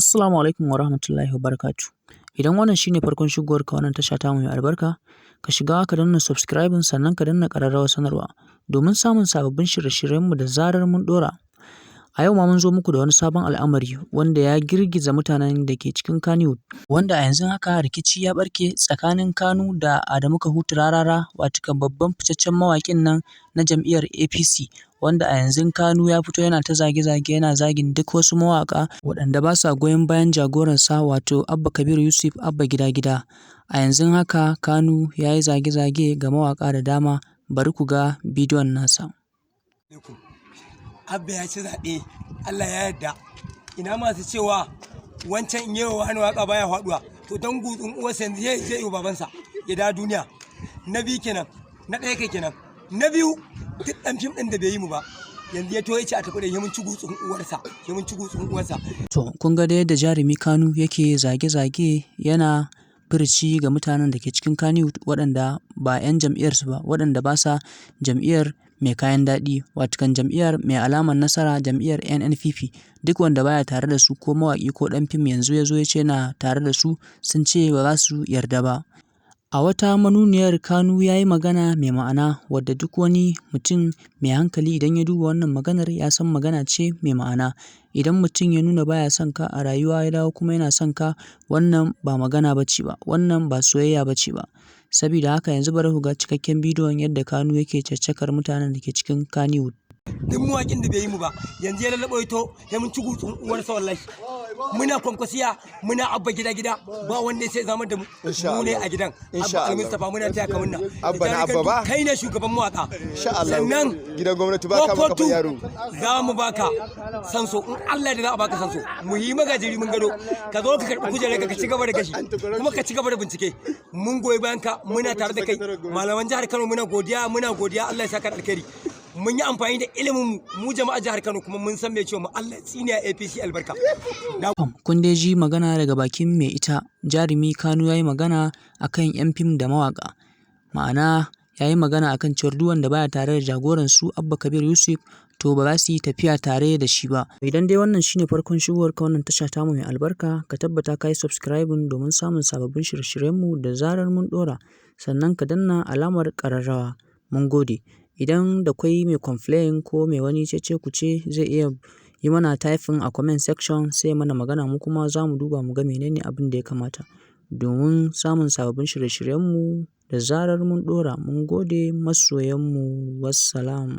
Assalamu alaikum wa rahmatullahi wa barakatuh. Idan wannan shine farkon shigowarka wannan tasha tamu mai albarka, ka shiga ka danna subscribing sannan ka danna ƙararrawar sanarwa domin samun sababbin shirye-shiryenmu da zarar mun ɗora. A yau ma mun zo muku da wani sabon al'amari wanda ya girgiza mutanen da ke cikin Kannywood, wanda a yanzu haka rikici ya ɓarke tsakanin Kanu da Adamu Kahutu Rarara, watakan babban fitaccen mawaƙin nan na jam'iyyar APC, wanda a yanzu Kanu ya fito yana ta zage-zage yana zagin duk wasu mawaƙa waɗanda ba sa goyon bayan jagoransa wato Abba Kabir Yusuf Abba Gida-Gida. A yanzu haka Kanu ya yi zage-zage ga mawaƙa da dama, bari ku ga bidiyon nasa. Abba ya ci zaɓe, Allah ya yarda. Ina masu cewa wancan in yi wa wani waƙa baya faɗuwa, to don gutsun uwarsa yanzu zai yi wa babansa ya da duniya. Na biyu kenan, na ɗaya kai kenan. Na biyu duk ɗan fim ɗin da bai yi mu ba, yanzu ya to ya ce a tafi da yamin ci gutsun uwarsa, yamin ci gutsun uwarsa. To kun ga da yadda jarumi Kanu yake zage-zage yana furici ga mutanen da ke cikin Kannywood waɗanda ba 'yan jam'iyyarsu ba, waɗanda ba sa jam'iyyar mai kayan daɗi, watakan jam'iyyar mai alamar nasara, jam'iyyar NNPP. Duk wanda baya tare da su ko mawaƙi ko ɗan fim yanzu ya zo ya ce yana tare da su, sun ce ba za su yarda ba. A wata manuniyar Kanu ya yi magana mai ma'ana wadda duk wani mutum mai hankali idan ya duba wannan maganar ya san magana ce mai ma'ana. Idan mutum ya nuna baya son ka a rayuwa ya dawo kuma yana son ka, wannan ba magana ba ce ba, wannan ba soyayya ba ce ba. Sabida haka yanzu bari ku ga cikakken bidiyon yadda Kanu yake caccakar mutanen da ke cikin Kannywood. Duk mawaƙin da bai yi mu ba, yanzu ya lallaɓo ito ya mun ci gutsun uwarsa wallahi. Muna kwankwasiya, muna Abba Gida-Gida, ba wanda sai zama da mu ne a gidan. Abba Al-Mustapha muna taya ka munna. Abba na Abba ba? Kai ne shugaban mawaƙa. Sannan gidan gwamnati ba ka maka yaro. Za mu baka sanso, in Allah da za a baka sanso. Mu yi magajiri mun gado. Ka zo ka karɓi kujerar ka ci gaba da gashi, kuma ka ci gaba da bincike. Mun goyi bayan ka, muna tare da kai. Malaman jihar Kano muna godiya, Allah ya saka da alkhairi. Mun yi amfani da ilimin mu jama'a jihar Kano kuma mun san mai cewa mu Allah tsiniya APC albarka. Kun dai ji magana daga bakin mai ita, jarumi Kanu ya yi magana akan 'yan fim da mawaƙa. Ma'ana ya yi magana akan cewar duk wanda baya tare da jagoransu Abba Kabir Yusuf to ba za su yi tafiya tare da shi ba. Idan dai wannan shine farkon shigowarka wannan tasha tamu mai albarka, ka tabbata ka yi subscribing domin samun sababbin shirye-shiryenmu da zarar mun ɗora. Sannan ka danna alamar ƙararrawa. Mun gode. Idan da kwai mai complain ko mai wani cece-kuce zai iya yi mana typing a comment section sai mana magana, mu kuma za mu duba mu ga menene abin da ya kamata domin samun sababbin shirye-shiryenmu da zarar mun ɗora. Mun gode masoyanmu, wassalam.